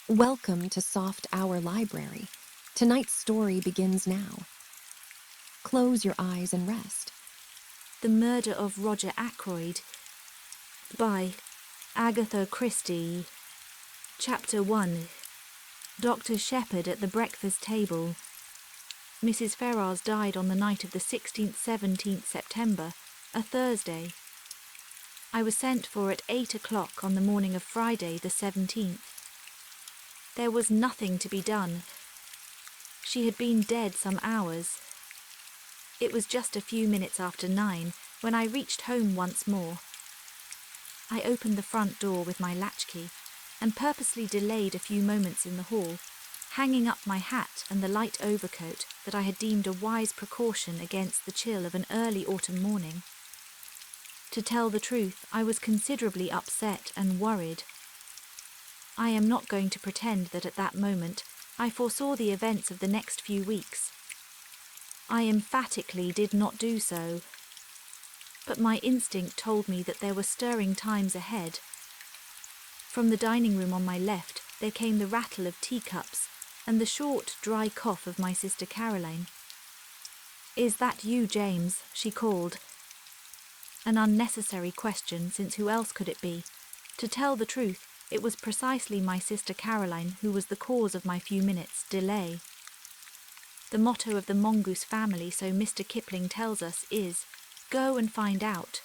Welcome to Soft Hour Library. Tonight's story begins now. Close your eyes and rest. The Murder of Roger Ackroyd by Agatha Christie. Chapter 1. Dr. Shepherd at the breakfast table. Mrs. Ferrars died on the night of the 16th-17th September, a Thursday. I was sent for at 8 o'clock on the morning of Friday the 17th. There was nothing to be done. She had been dead some hours. It was just a few minutes after 9 when I reached home once more. I opened the front door with my latchkey and purposely delayed a few moments in the hall, hanging up my hat and the light overcoat that I had deemed a wise precaution against the chill of an early autumn morning. To tell the truth, I was considerably upset and worried. I am not going to pretend that at that moment I foresaw the events of the next few weeks. I emphatically did not do so, but my instinct told me that there were stirring times ahead. From the dining room on my left there came the rattle of teacups and the short, dry cough of my sister Caroline. "Is that you, James?" she called. An unnecessary question, since who else could it be? To tell the truth, it was precisely my sister Caroline who was the cause of my few minutes' delay. The motto of the mongoose family, so Mr. Kipling tells us, is, "Go and find out."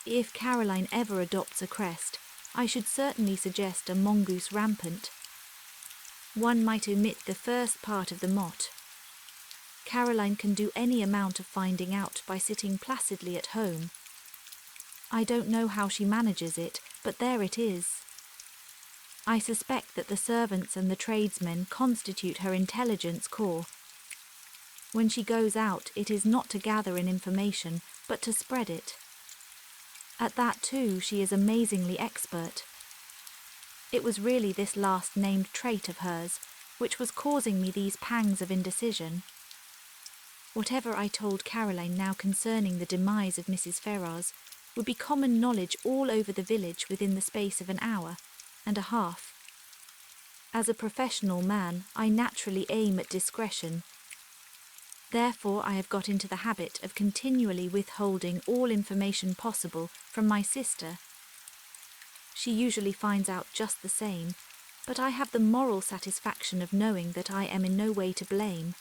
If Caroline ever adopts a crest, I should certainly suggest a mongoose rampant. One might omit the first part of the mot. Caroline can do any amount of finding out by sitting placidly at home. I don't know how she manages it, but there it is. I suspect that the servants and the tradesmen constitute her intelligence corps. When she goes out, it is not to gather in information, but to spread it. At that, too, she is amazingly expert. It was really this last named trait of hers which was causing me these pangs of indecision. Whatever I told Caroline now concerning the demise of Mrs. Ferrars would be common knowledge all over the village within the space of an hour and a half. As a professional man, I naturally aim at discretion. Therefore, I have got into the habit of continually withholding all information possible from my sister. She usually finds out just the same, but I have the moral satisfaction of knowing that I am in no way to blame.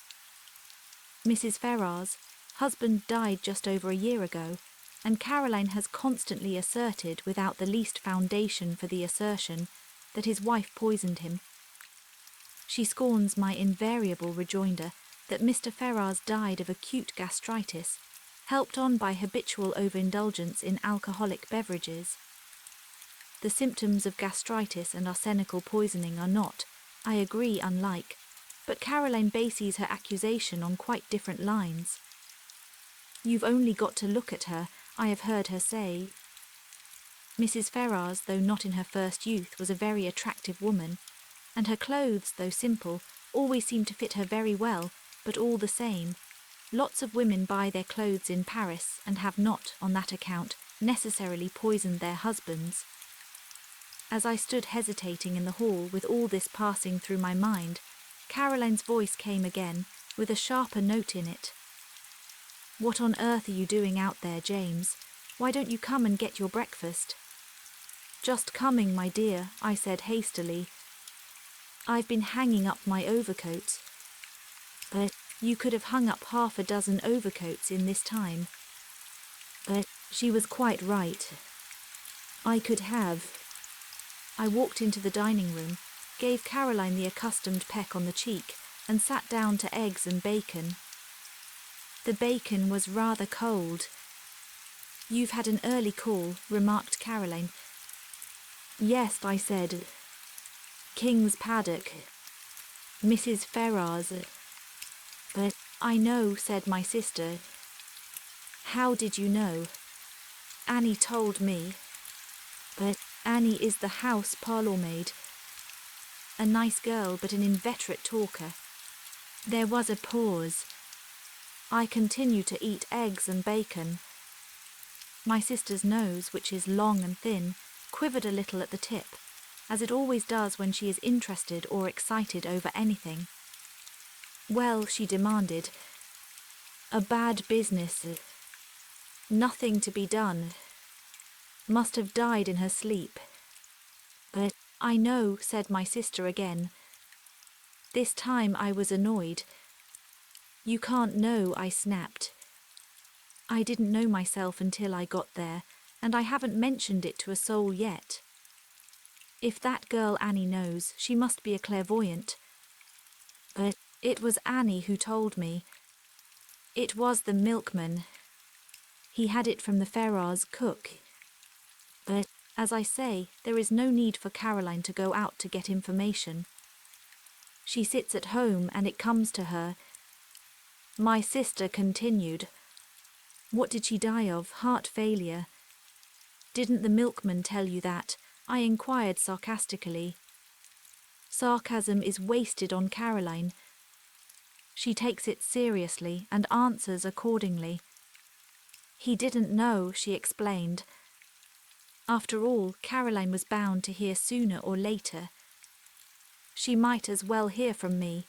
Mrs. Ferrars' husband died just over a year ago, and Caroline has constantly asserted, without the least foundation for the assertion, that his wife poisoned him. She scorns my invariable rejoinder that Mr. Ferrars died of acute gastritis, helped on by habitual overindulgence in alcoholic beverages. The symptoms of gastritis and arsenical poisoning are not, I agree, unlike, but Caroline bases her accusation on quite different lines. "You've only got to look at her," I have heard her say. Mrs. Ferrars, though not in her first youth, was a very attractive woman, and her clothes, though simple, always seemed to fit her very well, but all the same, lots of women buy their clothes in Paris and have not, on that account, necessarily poisoned their husbands. As I stood hesitating in the hall with all this passing through my mind, Caroline's voice came again, with a sharper note in it. "What on earth are you doing out there, James? Why don't you come and get your breakfast?" "Just coming, my dear," I said hastily. "I've been hanging up my overcoats." "But you could have hung up half a dozen overcoats in this time." But she was quite right. I could have. I walked into the dining room, gave Caroline the accustomed peck on the cheek, and sat down to eggs and bacon. The bacon was rather cold. "You've had an early call," remarked Caroline. "Yes," I said. "King's Paddock. Mrs. Ferrars." "But I know," said my sister. "How did you know?" "Annie told me." "But Annie is the house parlour-maid. A nice girl, but an inveterate talker." There was a pause. I continued to eat eggs and bacon. My sister's nose, which is long and thin, quivered a little at the tip, as it always does when she is interested or excited over anything. Well, she demanded, a bad business. Nothing to be done. Must have died in her sleep. I know, said my sister again. This time I was annoyed. You can't know, I snapped. I didn't know myself until I got there, and I haven't mentioned it to a soul yet. If that girl Annie knows, she must be a clairvoyant. It was Annie who told me. It was the milkman. He had it from the Ferrars' cook. But, as I say, there is no need for Caroline to go out to get information. She sits at home and it comes to her. My sister continued. What did she die of? Heart failure. Didn't the milkman tell you that? I inquired sarcastically. Sarcasm is wasted on Caroline. She takes it seriously and answers accordingly. He didn't know, she explained. After all, Caroline was bound to hear sooner or later. She might as well hear from me.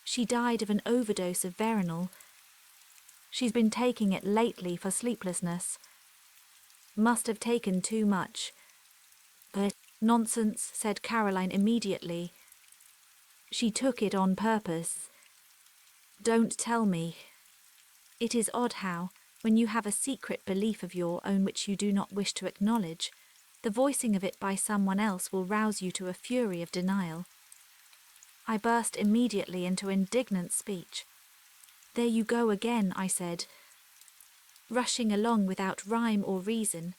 She died of an overdose of veronal. She's been taking it lately for sleeplessness. Must have taken too much. But nonsense, said Caroline immediately. She took it on purpose. Don't tell me. It is odd how, when you have a secret belief of your own which you do not wish to acknowledge, the voicing of it by someone else will rouse you to a fury of denial. I burst immediately into indignant speech. There you go again, I said. Rushing along without rhyme or reason.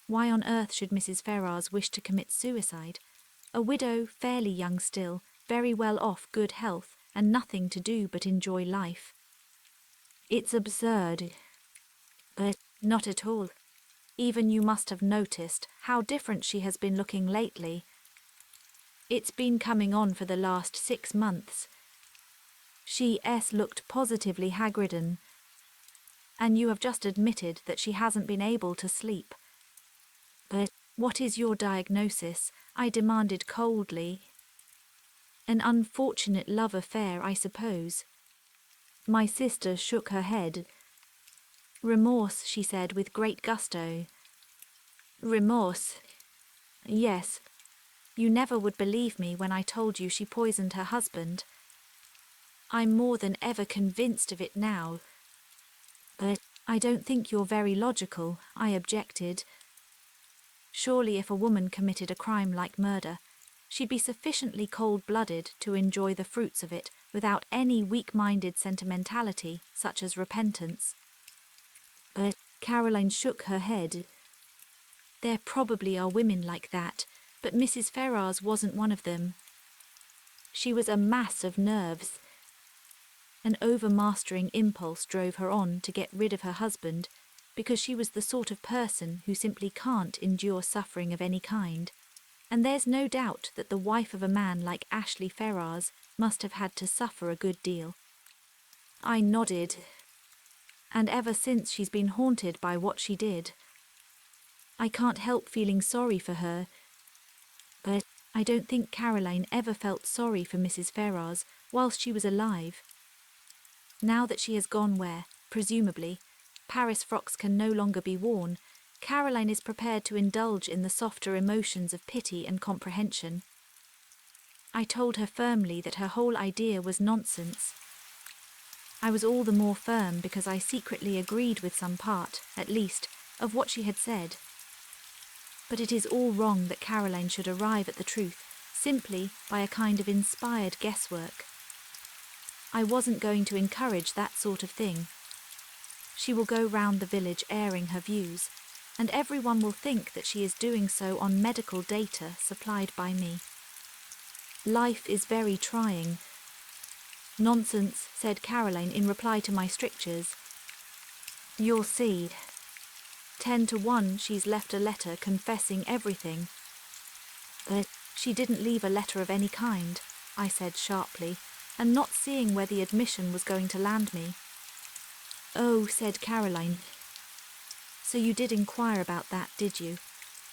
Why on earth should Mrs. Ferrars wish to commit suicide? A widow, fairly young still, very well off, good health, and nothing to do but enjoy life. It's absurd. But not at all. Even you must have noticed how different she has been looking lately. It's been coming on for the last 6 months. She looked positively haggard-ridden. And you have just admitted that she hasn't been able to sleep. But what is your diagnosis? I demanded coldly. An unfortunate love affair, I suppose. My sister shook her head. Remorse, she said with great gusto. Remorse? Yes. You never would believe me when I told you she poisoned her husband. I'm more than ever convinced of it now. But I don't think you're very logical, I objected. Surely if a woman committed a crime like murder, she'd be sufficiently cold-blooded to enjoy the fruits of it without any weak-minded sentimentality, such as repentance. But Caroline shook her head. There probably are women like that, but Mrs. Ferrars wasn't one of them. She was a mass of nerves. An overmastering impulse drove her on to get rid of her husband, because she was the sort of person who simply can't endure suffering of any kind. And there's no doubt that the wife of a man like Ashley Ferrars must have had to suffer a good deal. I nodded. And ever since she's been haunted by what she did. I can't help feeling sorry for her. But I don't think Caroline ever felt sorry for Mrs. Ferrars whilst she was alive. Now that she has gone where, presumably, Paris frocks can no longer be worn, Caroline is prepared to indulge in the softer emotions of pity and comprehension. I told her firmly that her whole idea was nonsense. I was all the more firm because I secretly agreed with some part, at least, of what she had said. But it is all wrong that Caroline should arrive at the truth simply by a kind of inspired guesswork. I wasn't going to encourage that sort of thing. She will go round the village airing her views, and everyone will think that she is doing so on medical data supplied by me. Life is very trying. Nonsense, said Caroline in reply to my strictures. You'll see. 10 to 1 she's left a letter confessing everything. But she didn't leave a letter of any kind, I said sharply, and not seeing where the admission was going to land me. Oh, said Caroline. So you did inquire about that, did you?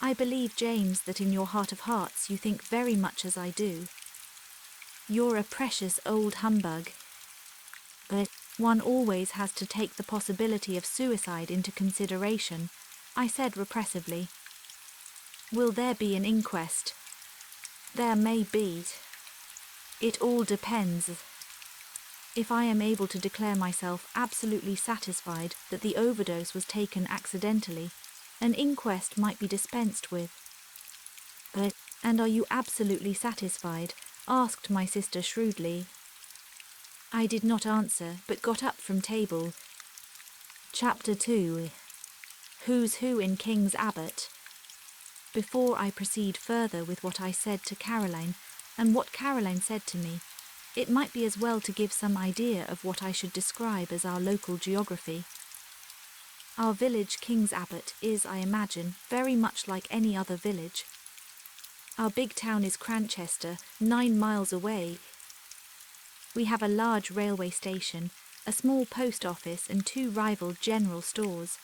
I believe, James, that in your heart of hearts you think very much as I do. You're a precious old humbug. But one always has to take the possibility of suicide into consideration, I said repressively. Will there be an inquest? There may be. It all depends. If I am able to declare myself absolutely satisfied that the overdose was taken accidentally, an inquest might be dispensed with. And are you absolutely satisfied? Asked my sister shrewdly. I did not answer, but got up from table. Chapter 2. Who's Who in King's Abbot. Before I proceed further with what I said to Caroline, and what Caroline said to me, it might be as well to give some idea of what I should describe as our local geography. Our village, King's Abbot, is, I imagine, very much like any other village. Our big town is Cranchester, 9 miles away. We have a large railway station, a small post office and 2 rival general stores.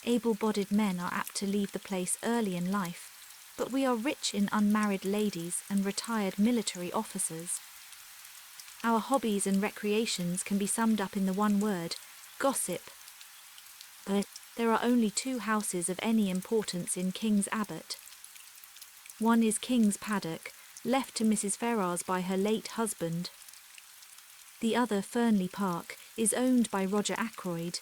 Able-bodied men are apt to leave the place early in life, but we are rich in unmarried ladies and retired military officers. Our hobbies and recreations can be summed up in the one word, gossip. But there are only 2 houses of any importance in King's Abbot. One is King's Paddock, left to Mrs. Ferrars by her late husband. The other, Fernley Park, is owned by Roger Ackroyd.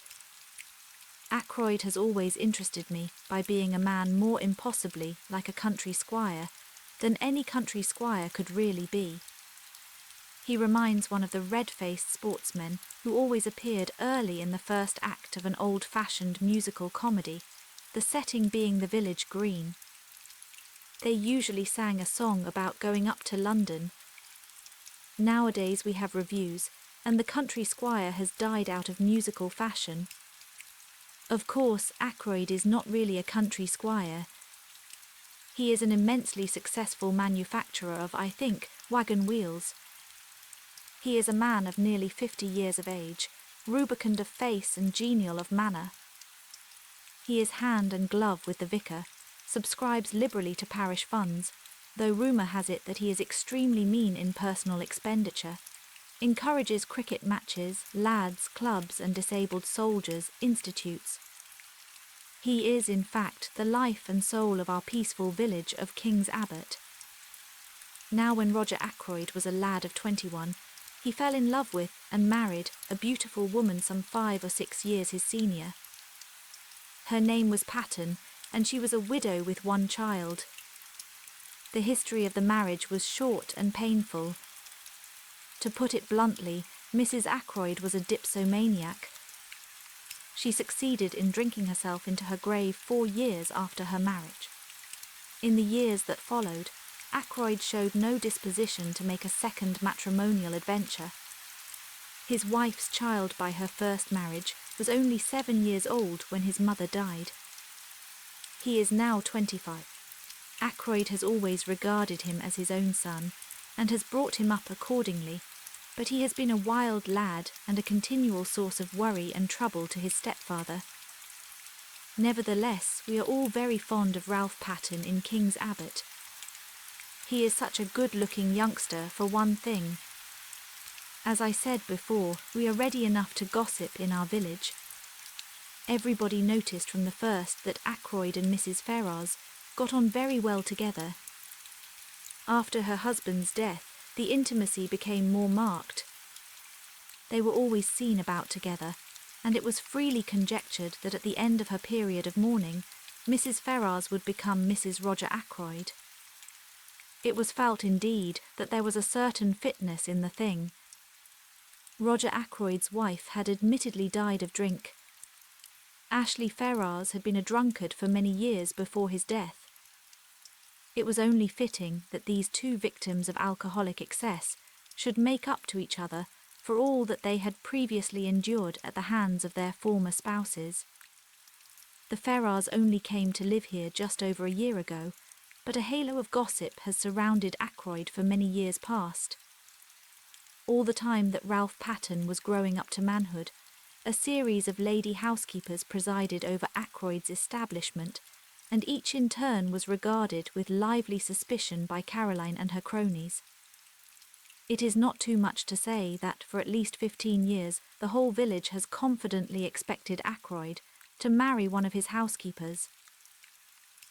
Ackroyd has always interested me by being a man more impossibly like a country squire than any country squire could really be. He reminds one of the red-faced sportsmen who always appeared early in the first act of an old-fashioned musical comedy, the setting being the village green. They usually sang a song about going up to London. Nowadays we have revues, and the country squire has died out of musical fashion. Of course, Ackroyd is not really a country squire. He is an immensely successful manufacturer of, I think, wagon wheels. He is a man of nearly 50 years of age, rubicund of face and genial of manner. He is hand and glove with the vicar, subscribes liberally to parish funds, though rumour has it that he is extremely mean in personal expenditure, encourages cricket matches, lads, clubs and disabled soldiers, institutes. He is, in fact, the life and soul of our peaceful village of King's Abbot. Now when Roger Ackroyd was a lad of 21, he fell in love with and married a beautiful woman some 5 or 6 years his senior. Her name was Patten, and she was a widow with 1 child. The history of the marriage was short and painful. To put it bluntly, Mrs. Ackroyd was a dipsomaniac. She succeeded in drinking herself into her grave 4 years after her marriage. In the years that followed, Ackroyd showed no disposition to make a second matrimonial adventure. His wife's child by her first marriage was only 7 years old when his mother died. He is now 25. Ackroyd has always regarded him as his own son, and has brought him up accordingly, but he has been a wild lad and a continual source of worry and trouble to his stepfather. Nevertheless, we are all very fond of Ralph Patten in King's Abbot. He is such a good-looking youngster, for one thing. As I said before, we are ready enough to gossip in our village. Everybody noticed from the first that Ackroyd and Mrs. Ferrars got on very well together. After her husband's death, the intimacy became more marked. They were always seen about together, and it was freely conjectured that at the end of her period of mourning, Mrs. Ferrars would become Mrs. Roger Ackroyd. It was felt, indeed, that there was a certain fitness in the thing. Roger Ackroyd's wife had admittedly died of drink. Ashley Ferrars had been a drunkard for many years before his death. It was only fitting that these 2 victims of alcoholic excess should make up to each other for all that they had previously endured at the hands of their former spouses. The Ferrars only came to live here just over a year ago, but a halo of gossip has surrounded Ackroyd for many years past. All the time that Ralph Patten was growing up to manhood, a series of lady housekeepers presided over Ackroyd's establishment, and each in turn was regarded with lively suspicion by Caroline and her cronies. It is not too much to say that for at least 15 years the whole village has confidently expected Ackroyd to marry one of his housekeepers.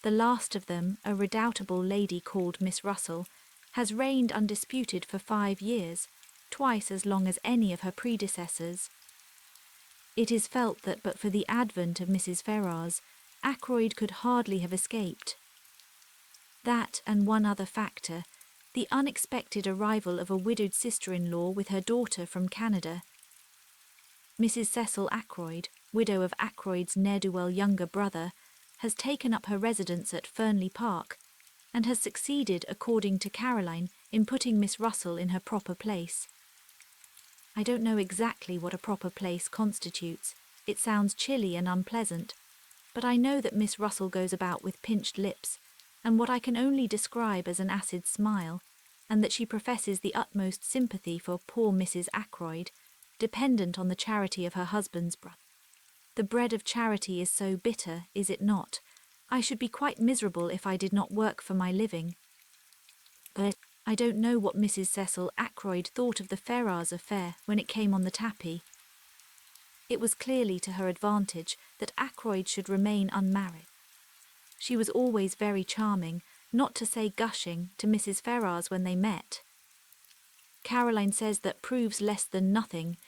The last of them, a redoubtable lady called Miss Russell, has reigned undisputed for 5 years, twice as long as any of her predecessors. It is felt that but for the advent of Mrs. Ferrars, Ackroyd could hardly have escaped. That and one other factor, the unexpected arrival of a widowed sister-in-law with her daughter from Canada. Mrs. Cecil Ackroyd, widow of Ackroyd's ne'er-do-well younger brother, has taken up her residence at Fernley Park, and has succeeded, according to Caroline, in putting Miss Russell in her proper place. I don't know exactly what a proper place constitutes. It sounds chilly and unpleasant, but I know that Miss Russell goes about with pinched lips, and what I can only describe as an acid smile, and that she professes the utmost sympathy for poor Mrs. Ackroyd, dependent on the charity of her husband's brother. The bread of charity is so bitter, is it not? I should be quite miserable if I did not work for my living. But I don't know what Mrs. Cecil Ackroyd thought of the Ferrars affair when it came on the tapis. It was clearly to her advantage that Ackroyd should remain unmarried. She was always very charming, not to say gushing, to Mrs. Ferrars when they met. Caroline says that proves less than nothing.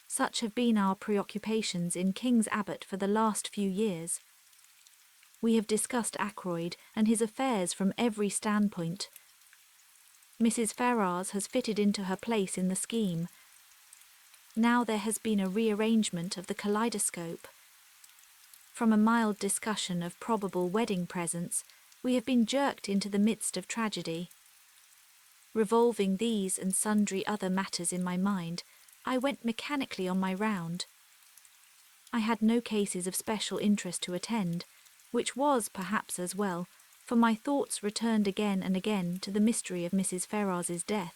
Such have been our preoccupations in King's Abbot for the last few years. We have discussed Ackroyd and his affairs from every standpoint. Mrs. Ferrars has fitted into her place in the scheme. Now there has been a rearrangement of the kaleidoscope. From a mild discussion of probable wedding presents, we have been jerked into the midst of tragedy. Revolving these and sundry other matters in my mind, I went mechanically on my round. I had no cases of special interest to attend, which was perhaps as well, for my thoughts returned again and again to the mystery of Mrs. Ferrars's death.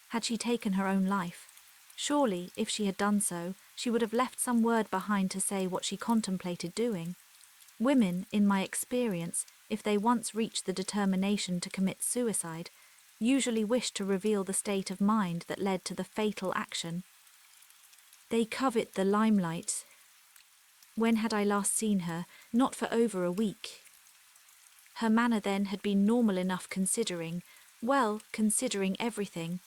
Had she taken her own life? Surely, if she had done so, she would have left some word behind to say what she contemplated doing. Women, in my experience, if they once reach the determination to commit suicide, usually wish to reveal the state of mind that led to the fatal action. They covet the limelight. When had I last seen her? Not for over a week. Her manner then had been normal enough considering everything.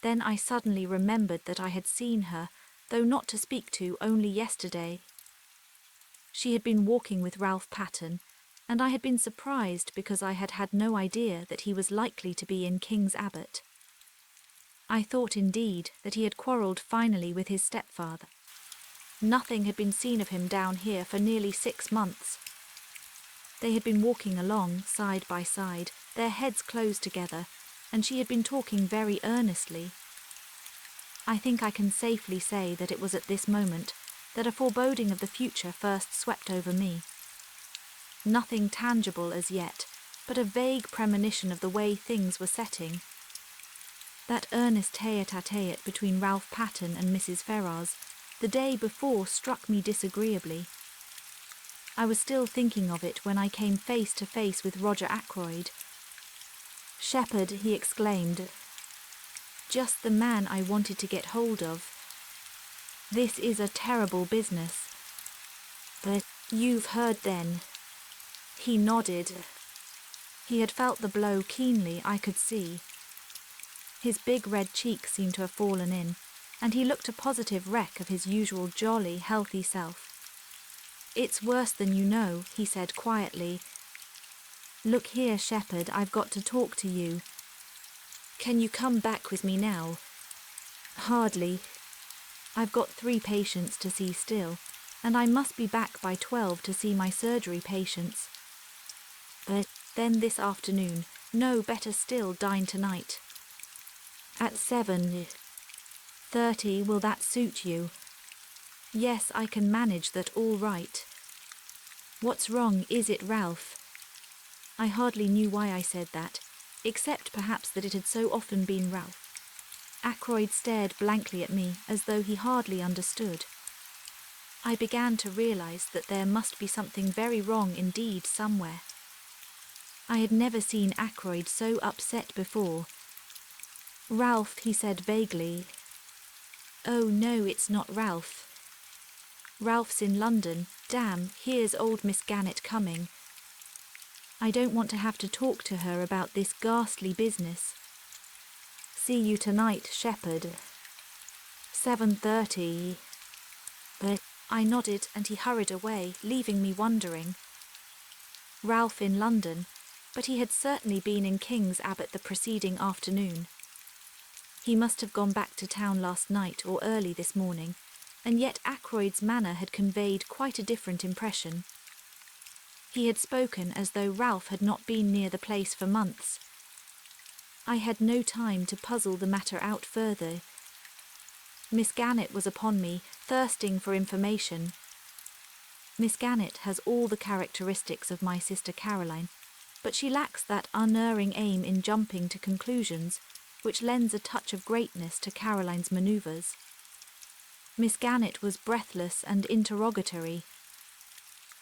Then I suddenly remembered that I had seen her, though not to speak to, only yesterday. She had been walking with Ralph Patterne, and I had been surprised because I had had no idea that he was likely to be in King's Abbot. I thought indeed that he had quarrelled finally with his stepfather. Nothing had been seen of him down here for nearly 6 months. They had been walking along, side by side, their heads close together, and she had been talking very earnestly. I think I can safely say that it was at this moment that a foreboding of the future first swept over me. Nothing tangible as yet, but a vague premonition of the way things were setting. That earnest tete-a-tete between Ralph Patterne and Mrs. Ferrars the day before struck me disagreeably. I was still thinking of it when I came face to face with Roger Ackroyd. "Shepherd," he exclaimed, "just the man I wanted to get hold of. This is a terrible business. But you've heard then." He nodded. He had felt the blow keenly, I could see. His big red cheek seemed to have fallen in, and he looked a positive wreck of his usual jolly, healthy self. "It's worse than you know," he said quietly. "Look here, Shepherd, I've got to talk to you. Can you come back with me now?" "Hardly. I've got 3 patients to see still, and I must be back by 12 to see my surgery patients. But then this afternoon, no, better still, dine tonight. At 7:30, will that suit you?" "Yes, I can manage that all right." "What's wrong, is it, Ralph?" I hardly knew why I said that, except perhaps that it had so often been Ralph. Ackroyd stared blankly at me, as though he hardly understood. I began to realize that there must be something very wrong indeed somewhere. I had never seen Ackroyd so upset before. "Ralph," he said vaguely. "Oh no, it's not Ralph. Ralph's in London. Damn, here's old Miss Gannett coming. I don't want to have to talk to her about this ghastly business. See you tonight, Shepherd. 7:30. I nodded and he hurried away, leaving me wondering. Ralph in London, but he had certainly been in King's Abbot the preceding afternoon. He must have gone back to town last night or early this morning, and yet Ackroyd's manner had conveyed quite a different impression. He had spoken as though Ralph had not been near the place for months. I had no time to puzzle the matter out further. Miss Gannett was upon me, thirsting for information. Miss Gannett has all the characteristics of my sister Caroline, but she lacks that unerring aim in jumping to conclusions, which lends a touch of greatness to Caroline's manoeuvres. Miss Gannett was breathless and interrogatory.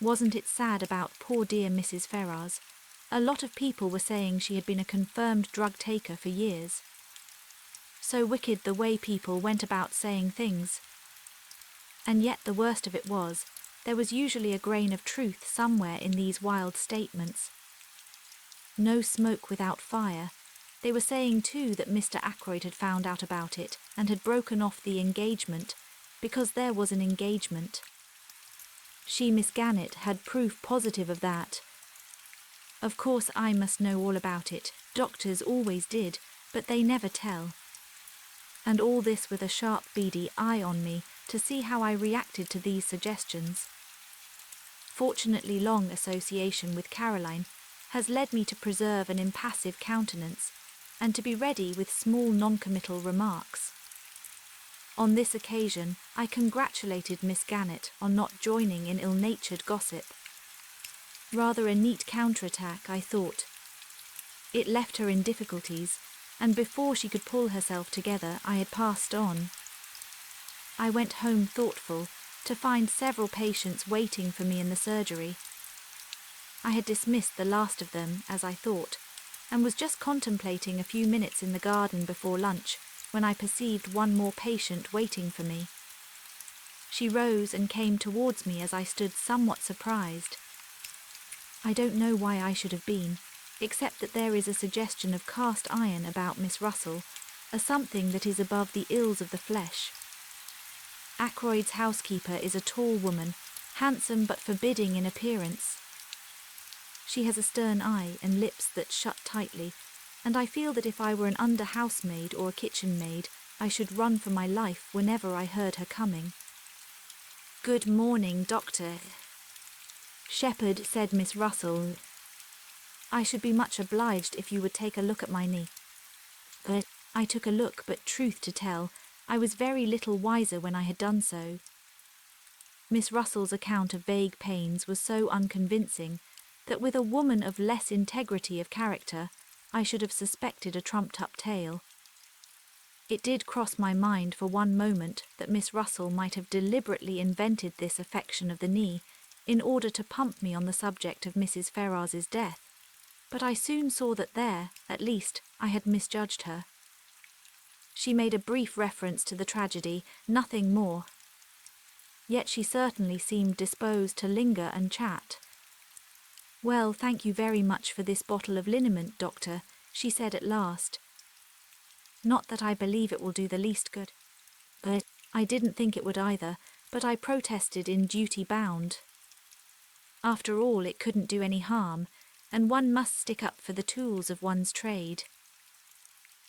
Wasn't it sad about poor dear Mrs. Ferrars? A lot of people were saying she had been a confirmed drug taker for years. So wicked the way people went about saying things. And yet the worst of it was, there was usually a grain of truth somewhere in these wild statements. No smoke without fire. They were saying too that Mr. Ackroyd had found out about it and had broken off the engagement, because there was an engagement. She, Miss Gannett, had proof positive of that. Of course I must know all about it. Doctors always did, but they never tell. And all this with a sharp, beady eye on me to see how I reacted to these suggestions. Fortunately, long association with Caroline has led me to preserve an impassive countenance and to be ready with small non-committal remarks. On this occasion, I congratulated Miss Gannett on not joining in ill-natured gossip. Rather a neat counterattack, I thought. It left her in difficulties, and before she could pull herself together, I had passed on. I went home thoughtful, to find several patients waiting for me in the surgery. I had dismissed the last of them, as I thought, and was just contemplating a few minutes in the garden before lunch when I perceived one more patient waiting for me. She rose and came towards me as I stood somewhat surprised. I don't know why I should have been, except that there is a suggestion of cast iron about Miss Russell, a something that is above the ills of the flesh. Ackroyd's housekeeper is a tall woman, handsome but forbidding in appearance. She has a stern eye and lips that shut tightly, and I feel that if I were an under-housemaid or a kitchen maid, I should run for my life whenever I heard her coming. "Good morning, Doctor." "Shepherd," said Miss Russell, "I should be much obliged if you would take a look at my knee." But I took a look, but truth to tell, I was very little wiser when I had done so. Miss Russell's account of vague pains was so unconvincing that with a woman of less integrity of character, I should have suspected a trumped-up tale. It did cross my mind for one moment that Miss Russell might have deliberately invented this affection of the knee in order to pump me on the subject of Mrs. Ferrars's death, but I soon saw that there, at least, I had misjudged her. She made a brief reference to the tragedy, nothing more. Yet she certainly seemed disposed to linger and chat. "Well, thank you very much for this bottle of liniment, Doctor," she said at last. "Not that I believe it will do the least good." But I didn't think it would either, but I protested in duty bound. After all, it couldn't do any harm, and one must stick up for the tools of one's trade.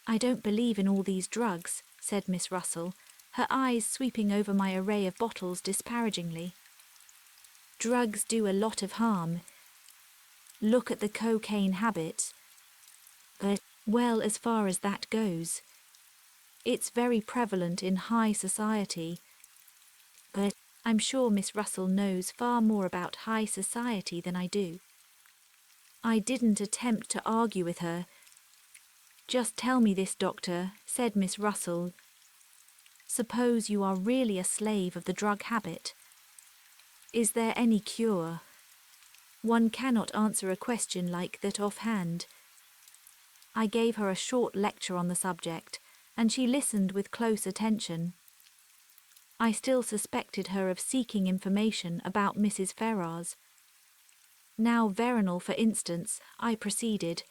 "I don't believe in all these drugs," said Miss Russell, her eyes sweeping over my array of bottles disparagingly. "Drugs do a lot of harm. Look at the cocaine habit. But, well, as far as that goes, it's very prevalent in high society. But I'm sure Miss Russell knows far more about high society than I do." I didn't attempt to argue with her. "Just tell me this, Doctor," said Miss Russell. "Suppose you are really a slave of the drug habit. Is there any cure? One cannot answer a question like that offhand. I gave her a short lecture on the subject, and she listened with close attention. I still suspected her of seeking information about Mrs. Ferrars. Now Vernal, for instance, I proceeded.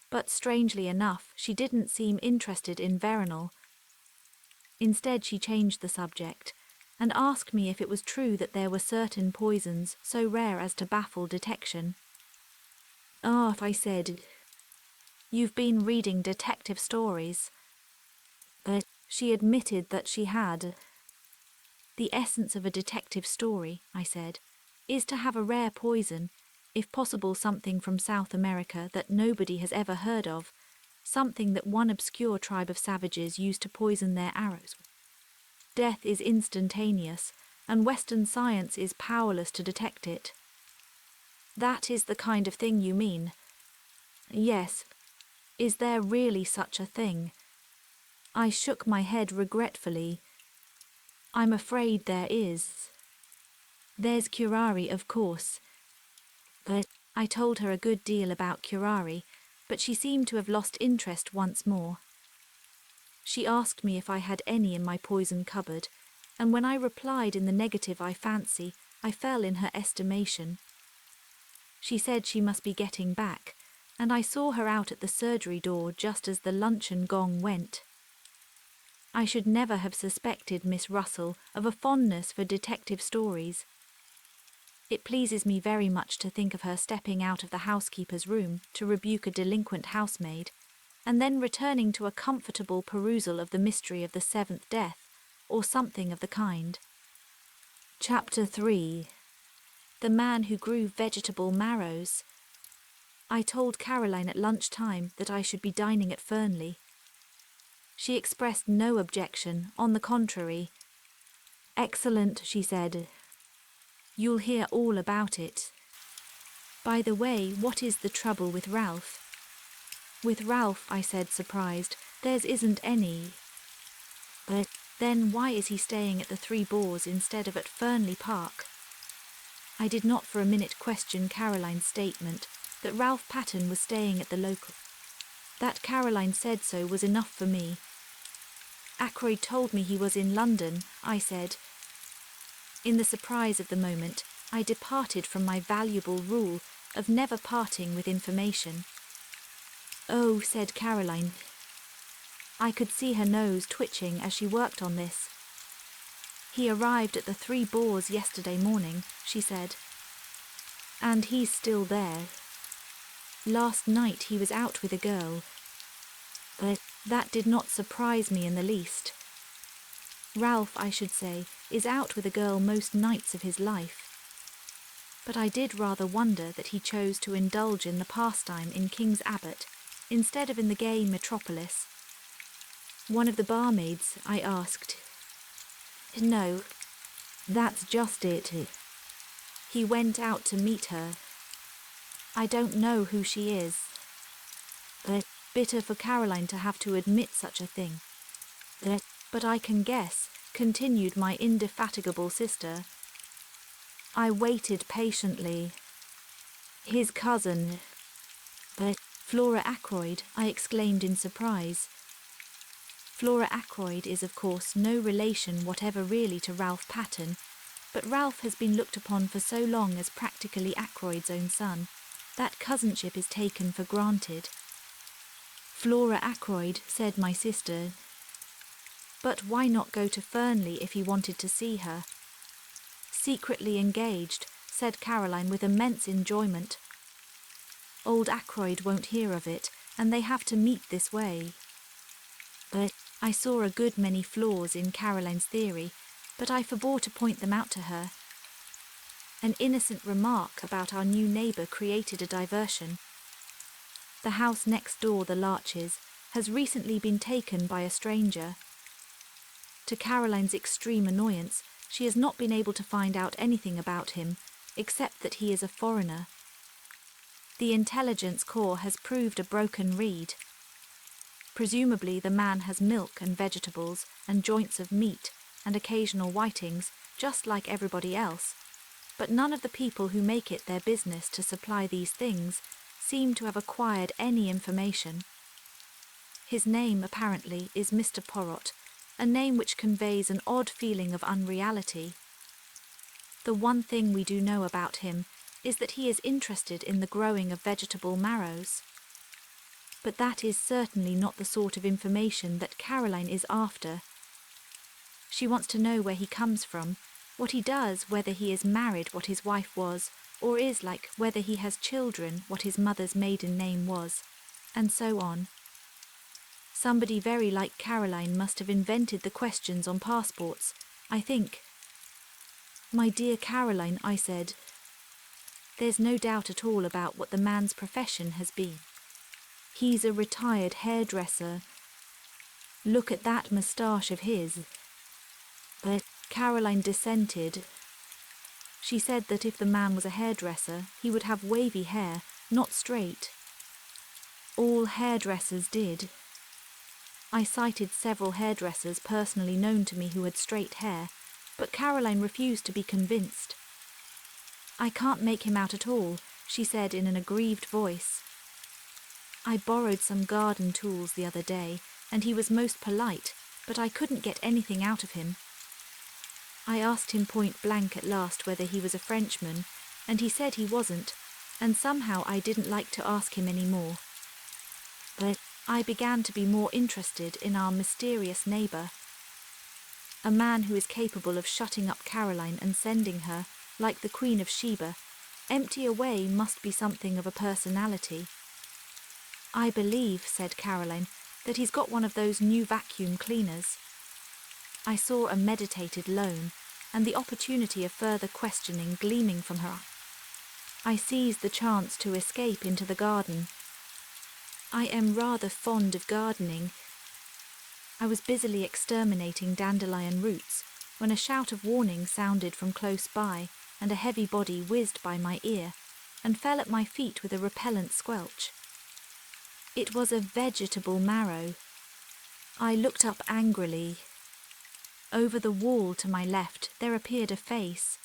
But strangely enough, she didn't seem interested in Vernal. Instead, she changed the subject and asked me if it was true that there were certain poisons so rare as to baffle detection. "Ah," I said, "you've been reading detective stories." She admitted that she had. "The essence of a detective story," I said, "is to have a rare poison, if possible something from South America that nobody has ever heard of, something that one obscure tribe of savages used to poison their arrows with. Death is instantaneous, and Western science is powerless to detect it." "That is the kind of thing you mean?" "Yes. Is there really such a thing?" I shook my head regretfully. "I'm afraid there is. There's curare, of course." I told her a good deal about curare, but she seemed to have lost interest once more. She asked me if I had any in my poison cupboard, and when I replied in the negative, I fancy I fell in her estimation. She said she must be getting back, and I saw her out at the surgery door just as the luncheon gong went. I should never have suspected Miss Russell of a fondness for detective stories. It pleases me very much to think of her stepping out of the housekeeper's room to rebuke a delinquent housemaid, and then returning to a comfortable perusal of the mystery of the seventh death, or something of the kind. Chapter 3. The Man Who Grew Vegetable Marrows. I told Caroline at lunchtime that I should be dining at Fernley. She expressed no objection, on the contrary. "Excellent," she said. "You'll hear all about it. By the way, what is the trouble with Ralph?" "With Ralph," I said, surprised, "there isn't any." Then why is he staying at the Three Boars instead of at Fernley Park?" I did not for a minute question Caroline's statement that Ralph Patten was staying at the local. That Caroline said so was enough for me. "Ackroyd told me he was in London," I said. In the surprise of the moment, I departed from my valuable rule of never parting with information. "Oh," said Caroline. I could see her nose twitching as she worked on this. "He arrived at the Three Boars yesterday morning," she said. "And he's still there. Last night he was out with a girl." That did not surprise me in the least. Ralph, I should say, is out with a girl most nights of his life. But I did rather wonder that he chose to indulge in the pastime in King's Abbot instead of in the gay metropolis. "One of the barmaids?" I asked. "No, that's just it. He went out to meet her. I don't know who she is." Bitter for Caroline to have to admit such a thing. "But I can guess," continued my indefatigable sister. I waited patiently. "His cousin." "Flora Ackroyd," I exclaimed in surprise. Flora Ackroyd is, of course, no relation whatever really to Ralph Patten, but Ralph has been looked upon for so long as practically Ackroyd's own son, that cousinship is taken for granted. "Flora Ackroyd," said my sister. But why not go to Fernley if he wanted to see her? "Secretly engaged," said Caroline with immense enjoyment. "Old Ackroyd won't hear of it, and they have to meet this way." I saw a good many flaws in Caroline's theory, but I forbore to point them out to her. An innocent remark about our new neighbour created a diversion. The house next door, the Larches, has recently been taken by a stranger. To Caroline's extreme annoyance, she has not been able to find out anything about him, except that he is a foreigner. The intelligence corps has proved a broken reed. Presumably the man has milk and vegetables and joints of meat and occasional whitings, just like everybody else, but none of the people who make it their business to supply these things seem to have acquired any information. His name, apparently, is Mr. Poirot, a name which conveys an odd feeling of unreality. The one thing we do know about him is that he is interested in the growing of vegetable marrows. But that is certainly not the sort of information that Caroline is after. She wants to know where he comes from, what he does, whether he is married, what his wife was, or is like, whether he has children, what his mother's maiden name was, and so on. Somebody very like Caroline must have invented the questions on passports, I think. "My dear Caroline," I said, "there's no doubt at all about what the man's profession has been. He's a retired hairdresser. Look at that moustache of his." But Caroline dissented. She said that if the man was a hairdresser, he would have wavy hair, not straight. All hairdressers did. I cited several hairdressers personally known to me who had straight hair, but Caroline refused to be convinced. "I can't make him out at all," she said in an aggrieved voice. "I borrowed some garden tools the other day, and he was most polite, but I couldn't get anything out of him. I asked him point blank at last whether he was a Frenchman, and he said he wasn't, and somehow I didn't like to ask him any more. But I began to be more interested in our mysterious neighbour. A man who is capable of shutting up Caroline and sending her, like the Queen of Sheba, empty away must be something of a personality. "I believe," said Caroline, "that he's got one of those new vacuum cleaners." I saw a meditated loan, and the opportunity of further questioning gleaming from her eye. I seized the chance to escape into the garden. I am rather fond of gardening. I was busily exterminating dandelion roots when a shout of warning sounded from close by, and a heavy body whizzed by my ear and fell at my feet with a repellent squelch. It was a vegetable marrow. I looked up angrily. Over the wall to my left there appeared a face.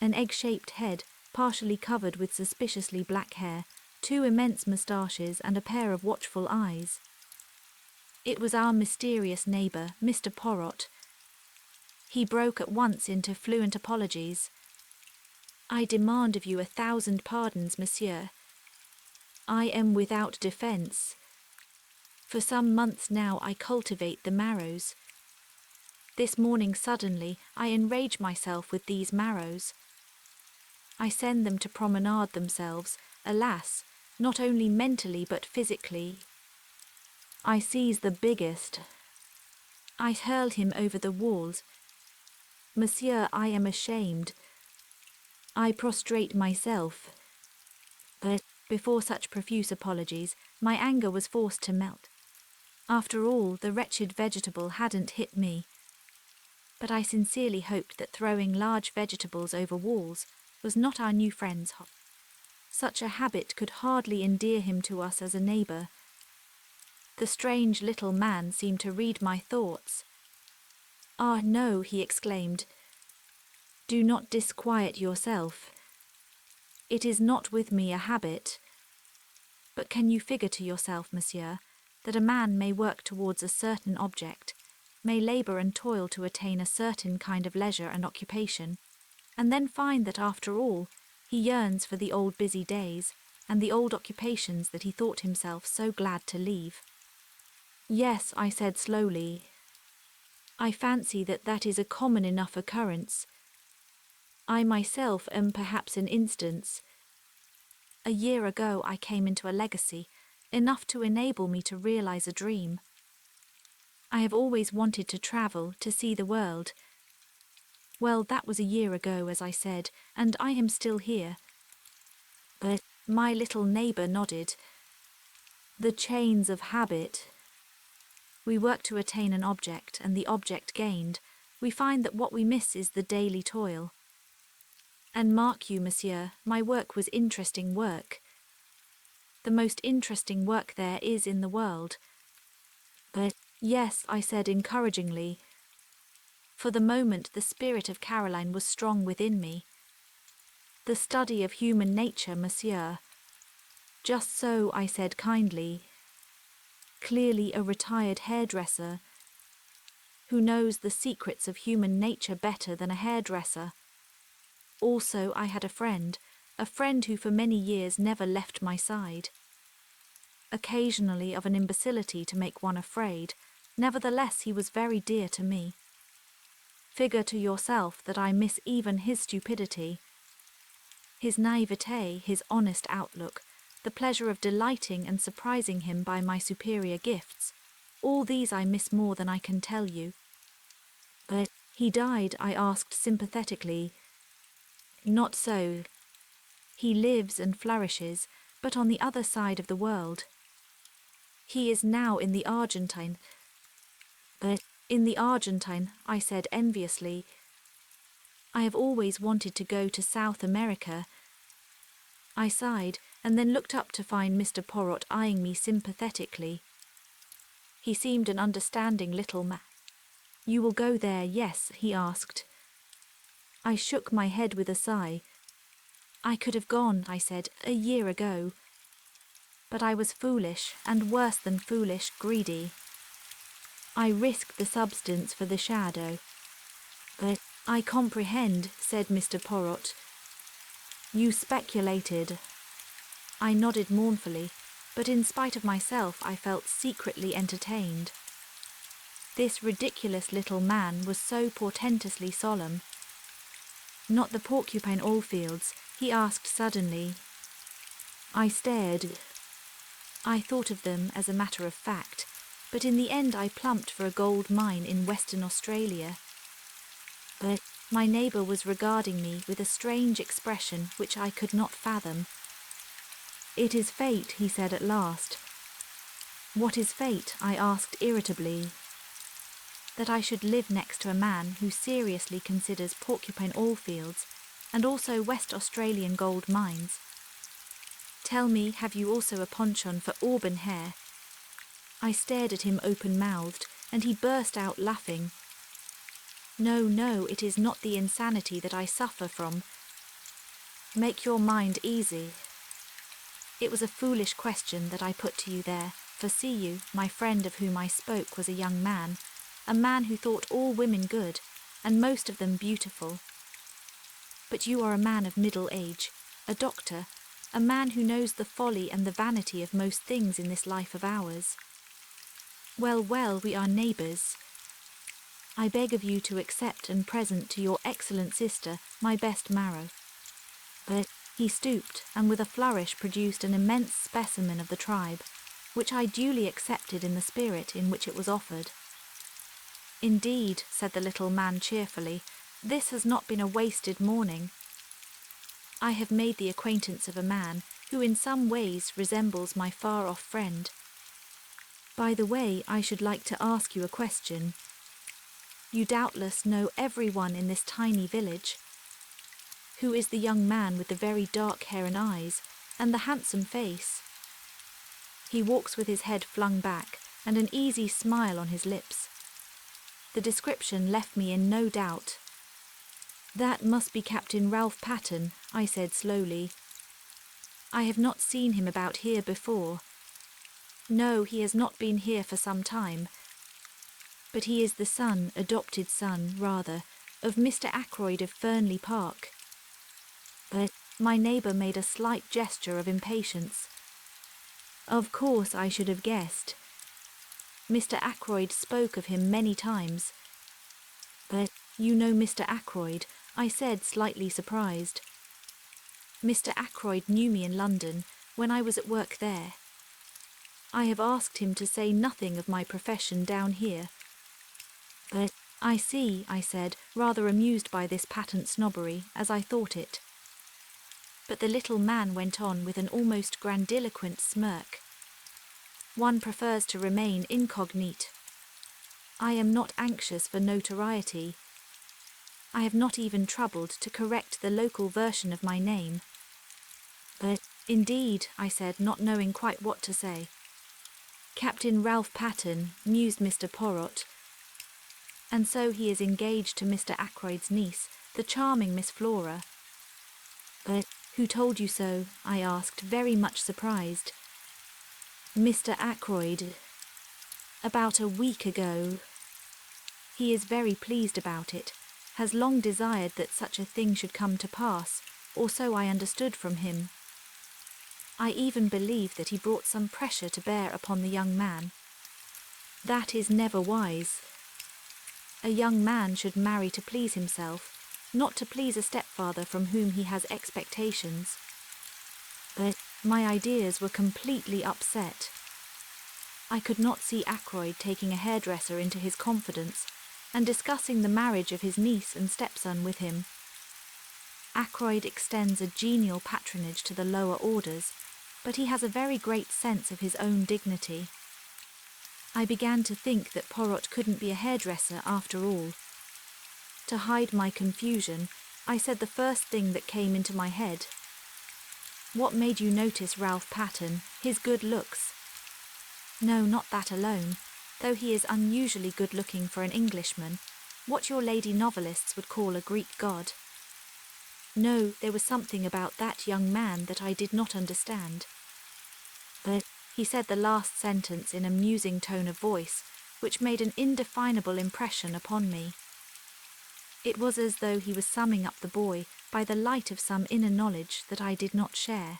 An egg-shaped head, partially covered with suspiciously black hair, 2 immense moustaches and a pair of watchful eyes. It was our mysterious neighbour, Mr. Poirot. He broke at once into fluent apologies. "I demand of you 1,000 pardons, monsieur. I am without defence. For some months now I cultivate the marrows. This morning suddenly I enrage myself with these marrows. I send them to promenade themselves, alas, not only mentally but physically. I seize the biggest. I hurl him over the walls. Monsieur, I am ashamed. I prostrate myself." But before such profuse apologies, my anger was forced to melt. After all, the wretched vegetable hadn't hit me. But I sincerely hoped that throwing large vegetables over walls was not our new friend's hobby. Such a habit could hardly endear him to us as a neighbour. The strange little man seemed to read my thoughts. "Ah, no," he exclaimed. "Do not disquiet yourself. It is not with me a habit. But can you figure to yourself, monsieur, that a man may work towards a certain object, may labour and toil to attain a certain kind of leisure and occupation, and then find that after all he yearns for the old busy days and the old occupations that he thought himself so glad to leave?" "Yes," I said slowly. "I fancy that is a common enough occurrence. I myself am perhaps an instance. A year ago I came into a legacy, enough to enable me to realize a dream. I have always wanted to travel, to see the world. Well, that was a year ago, as I said, and I am still here." But my little neighbour nodded. "The chains of habit. We work to attain an object, and the object gained, we find that what we miss is the daily toil. And mark you, monsieur, my work was interesting work. The most interesting work there is in the world." But yes, I said encouragingly. For the moment the spirit of Caroline was strong within me. The study of human nature, monsieur. Just so, I said kindly. Clearly a retired hairdresser who knows the secrets of human nature better than a hairdresser. Also, I had a friend who for many years never left my side. Occasionally of an imbecility to make one afraid, nevertheless he was very dear to me. Figure to yourself that I miss even his stupidity, his naivete, his honest outlook, the pleasure of delighting and surprising him by my superior gifts. All these I miss more than I can tell you. But he died, I asked sympathetically. Not so. He lives and flourishes, but on the other side of the world. He is now in the Argentine. In the Argentine, I said enviously. I have always wanted to go to South America. I sighed, and then looked up to find Mr. Poirot eyeing me sympathetically. He seemed an understanding little man. You will go there, yes, he asked. I shook my head with a sigh. I could have gone, I said, a year ago. But I was foolish, and worse than foolish, greedy. I risked the substance for the shadow. But I comprehend, said Mr. Poirot. You speculated. I nodded mournfully, but in spite of myself I felt secretly entertained. This ridiculous little man was so portentously solemn. Not the Porcupine Allfields, he asked suddenly. I stared. I thought of them as a matter of fact, but in the end I plumped for a gold mine in Western Australia. But my neighbour was regarding me with a strange expression which I could not fathom. It is fate, he said at last. What is fate? I asked irritably. That I should live next to a man who seriously considers Porcupine Allfields and also West Australian gold mines. Tell me, have you also a penchant for auburn hair? I stared at him open-mouthed, and he burst out laughing. No, it is not the insanity that I suffer from. Make your mind easy. It was a foolish question that I put to you there, for see you, my friend of whom I spoke was a young man, a man who thought all women good, and most of them beautiful. But you are a man of middle age, a doctor, a man who knows the folly and the vanity of most things in this life of ours. Well, we are neighbours. I beg of you to accept and present to your excellent sister my best marrow. But he stooped, and with a flourish produced an immense specimen of the tribe, which I duly accepted in the spirit in which it was offered. Indeed, said the little man cheerfully, this has not been a wasted morning. I have made the acquaintance of a man who in some ways resembles my far-off friend. By the way, I should like to ask you a question. You doubtless know everyone in this tiny village. Who is the young man with the very dark hair and eyes, and the handsome face? He walks with his head flung back, and an easy smile on his lips. The description left me in no doubt. That must be Captain Ralph Patten, I said slowly. I have not seen him about here before. No, he has not been here for some time. But he is the son, adopted son, rather, of Mr. Ackroyd of Fernley Park. But my neighbour made a slight gesture of impatience. Of course I should have guessed. Mr. Ackroyd spoke of him many times. But you know Mr. Ackroyd, I said, slightly surprised. Mr. Ackroyd knew me in London when I was at work there. I have asked him to say nothing of my profession down here. But I see, I said, rather amused by this patent snobbery, as I thought it. But the little man went on with an almost grandiloquent smirk. One prefers to remain incognite. I am not anxious for notoriety. I have not even troubled to correct the local version of my name. But indeed, I said, not knowing quite what to say. Captain Ralph Patten, mused Mr. Poirot. And so he is engaged to Mr. Ackroyd's niece, the charming Miss Flora. Who told you so? I asked, very much surprised. Mr. Ackroyd. About a week ago. He is very pleased about it, has long desired that such a thing should come to pass, or so I understood from him. I even believe that he brought some pressure to bear upon the young man. That is never wise. A young man should marry to please himself, not to please a stepfather from whom he has expectations. But my ideas were completely upset. I could not see Ackroyd taking a hairdresser into his confidence and discussing the marriage of his niece and stepson with him. Ackroyd extends a genial patronage to the lower orders, but he has a very great sense of his own dignity. I began to think that Poirot couldn't be a hairdresser after all. To hide my confusion, I said the first thing that came into my head. What made you notice Ralph Pattern, his good looks? No, not that alone, though he is unusually good-looking for an Englishman, what your lady novelists would call a Greek god. No, there was something about that young man that I did not understand. But he said the last sentence in a musing tone of voice, which made an indefinable impression upon me. It was as though he was summing up the boy by the light of some inner knowledge that I did not share.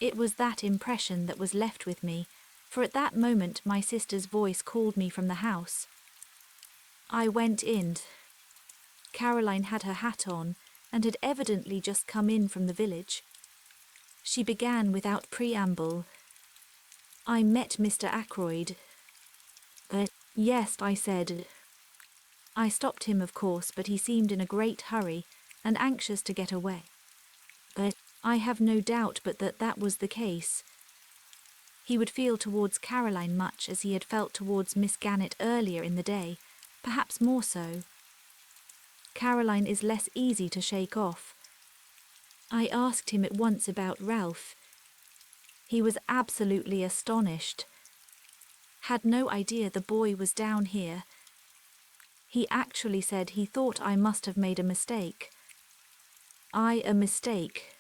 It was that impression that was left with me, for at that moment my sister's voice called me from the house. I went in. Caroline had her hat on, and had evidently just come in from the village. She began without preamble. I met Mr. Ackroyd. Yes, I said. I stopped him, of course, but he seemed in a great hurry and anxious to get away. I have no doubt but that that was the case. He would feel towards Caroline much as he had felt towards Miss Gannett earlier in the day, perhaps more so. Caroline is less easy to shake off. I asked him at once about Ralph. He was absolutely astonished. Had no idea the boy was down here. He actually said he thought I must have made a mistake. A mistake.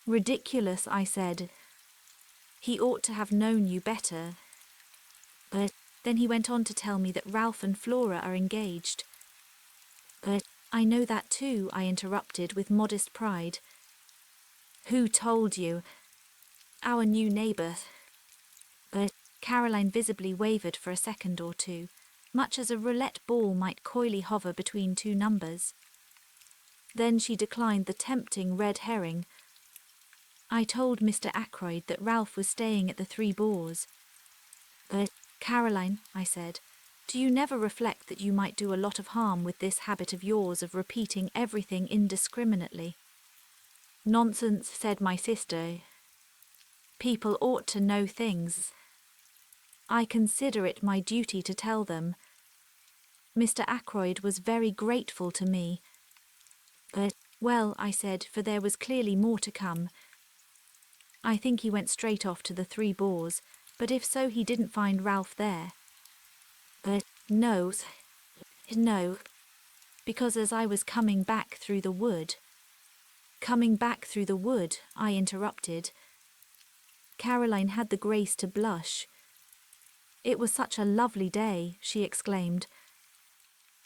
Ridiculous, I said. He ought to have known you better. Then he went on to tell me that Ralph and Flora are engaged. I know that too, I interrupted with modest pride. Who told you? Our new neighbour. Caroline visibly wavered for a second or two, much as a roulette ball might coyly hover between two numbers. Then she declined the tempting red herring. I told Mr. Ackroyd that Ralph was staying at the Three Boars. Caroline, I said, do you never reflect that you might do a lot of harm with this habit of yours of repeating everything indiscriminately? Nonsense, said my sister. People ought to know things. I consider it my duty to tell them. Mr. Ackroyd was very grateful to me. Well, I said, for there was clearly more to come. I think he went straight off to the Three Boars, but if so he didn't find Ralph there. No, because as I was coming back through the wood. Coming back through the wood, I interrupted. Caroline had the grace to blush. It was such a lovely day, she exclaimed.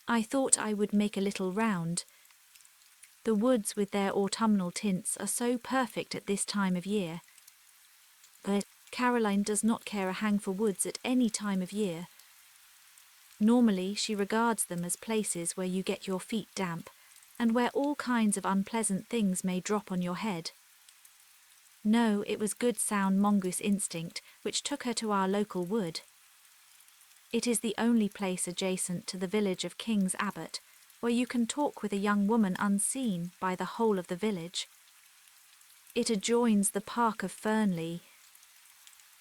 I thought I would make a little round. The woods with their autumnal tints are so perfect at this time of year. Caroline does not care a hang for woods at any time of year. Normally she regards them as places where you get your feet damp, and where all kinds of unpleasant things may drop on your head. No, it was good sound mongoose instinct which took her to our local wood. It is the only place adjacent to the village of King's Abbot, where you can talk with a young woman unseen by the whole of the village. It adjoins the park of Fernley.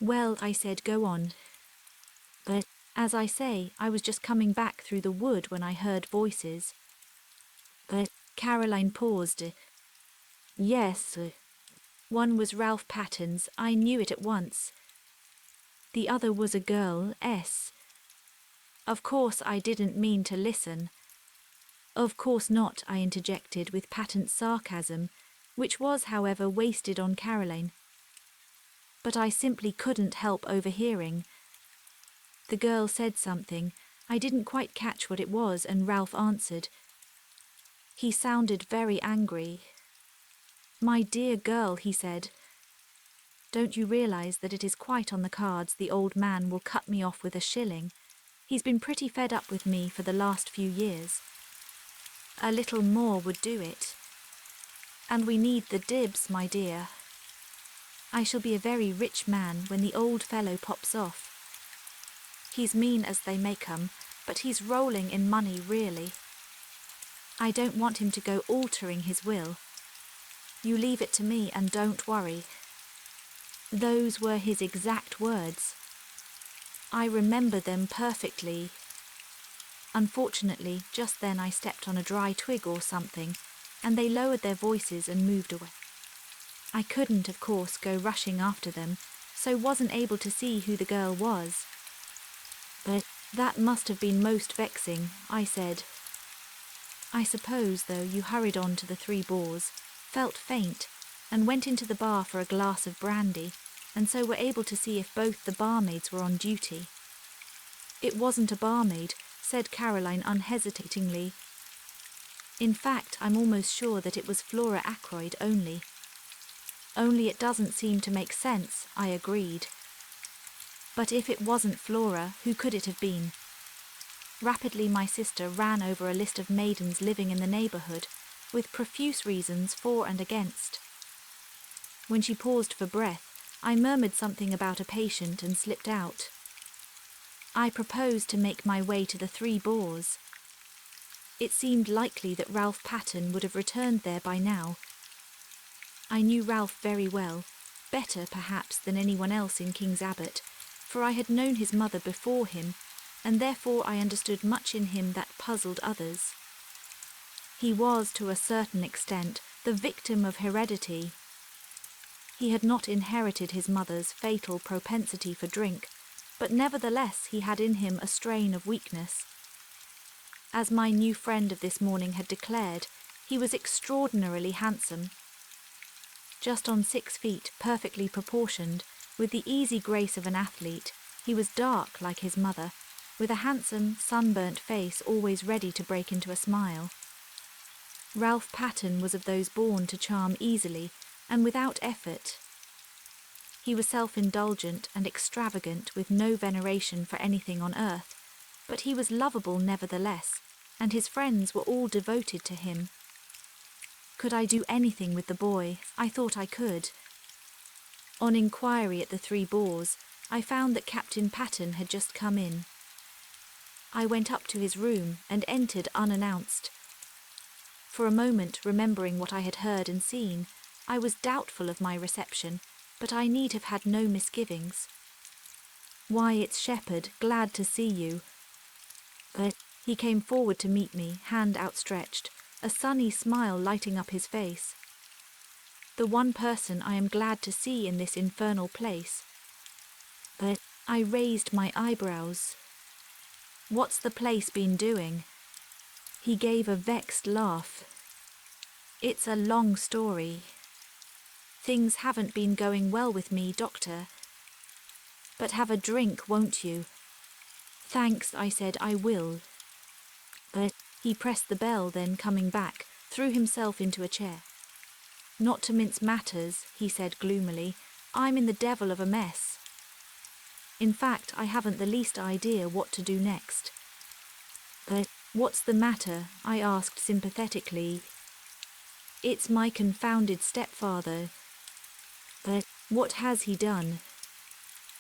Well, I said, go on. As I say, I was just coming back through the wood when I heard voices. Caroline paused. Yes, one was Ralph Pattern's, I knew it at once. The other was a girl, S. Of course I didn't mean to listen. Of course not, I interjected with patent sarcasm. which was, however, wasted on Caroline. But I simply couldn't help overhearing. The girl said something. I didn't quite catch what it was, and Ralph answered. He sounded very angry. "My dear girl," he said, "don't you realize that it is quite on the cards the old man will cut me off with a shilling? He's been pretty fed up with me for the last few years. A little more would do it. And we need the dibs, my dear. I shall be a very rich man when the old fellow pops off. He's mean as they make 'em, but he's rolling in money really. I don't want him to go altering his will. You leave it to me and don't worry." Those were his exact words. I remember them perfectly. Unfortunately, just then I stepped on a dry twig or something, and they lowered their voices and moved away. I couldn't, of course, go rushing after them, so wasn't able to see who the girl was. "But that must have been most vexing," I said. I suppose, though, you hurried on to the Three Boars, felt faint, and went into the bar for a glass of brandy, and so were able to see if both the barmaids were on duty. "It wasn't a barmaid," said Caroline unhesitatingly. "In fact, I'm almost sure that it was Flora Ackroyd only." "Only it doesn't seem to make sense," I agreed. "But if it wasn't Flora, who could it have been?" Rapidly my sister ran over a list of maidens living in the neighbourhood, with profuse reasons for and against. When she paused for breath, I murmured something about a patient and slipped out. I proposed to make my way to the Three Boars. It seemed likely that Ralph Patten would have returned there by now. I knew Ralph very well, better perhaps than anyone else in King's Abbot, for I had known his mother before him, and therefore I understood much in him that puzzled others. He was, to a certain extent, the victim of heredity. He had not inherited his mother's fatal propensity for drink, but nevertheless he had in him a strain of weakness. As my new friend of this morning had declared, he was extraordinarily handsome. Just on 6 feet, perfectly proportioned, with the easy grace of an athlete, he was dark like his mother, with a handsome, sunburnt face always ready to break into a smile. Ralph Patten was of those born to charm easily and without effort. He was self-indulgent and extravagant, with no veneration for anything on earth, but he was lovable nevertheless, and his friends were all devoted to him. Could I do anything with the boy? I thought I could. On inquiry at the Three Boars, I found that Captain Patten had just come in. I went up to his room and entered unannounced. For a moment, remembering what I had heard and seen, I was doubtful of my reception, but I need have had no misgivings. "Why, it's Shepherd, glad to see you." He came forward to meet me, hand outstretched, a sunny smile lighting up his face. "The one person I am glad to see in this infernal place." I raised my eyebrows. "What's the place been doing?" He gave a vexed laugh. "It's a long story. Things haven't been going well with me, Doctor. But have a drink, won't you?" "Thanks," I said, "I will." He pressed the bell, then, coming back, threw himself into a chair. "Not to mince matters," he said gloomily, "I'm in the devil of a mess. In fact, I haven't the least idea what to do next." "What's the matter?" I asked sympathetically. "It's my confounded stepfather." "What has he done?"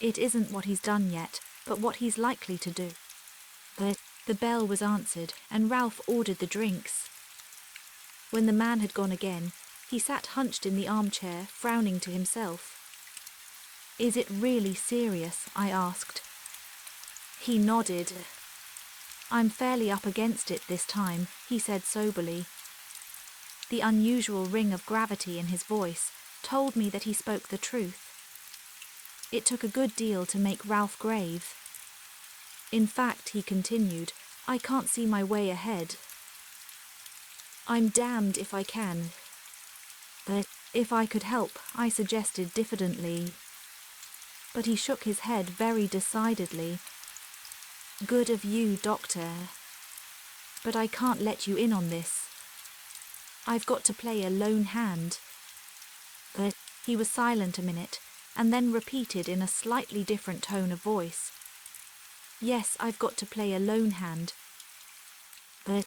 "It isn't what he's done yet, but what he's likely to do." The bell was answered, and Ralph ordered the drinks. When the man had gone again, he sat hunched in the armchair, frowning to himself. "Is it really serious?" I asked. He nodded. "I'm fairly up against it this time," he said soberly. The unusual ring of gravity in his voice told me that he spoke the truth. It took a good deal to make Ralph grave. "In fact," he continued, "I can't see my way ahead. I'm damned if I can. If I could help, I suggested diffidently. But he shook his head very decidedly. Good of you, Doctor. But I can't let you in on this. I've got to play a lone hand. He was silent a minute, and then repeated in a slightly different tone of voice. Yes, I've got to play a lone hand,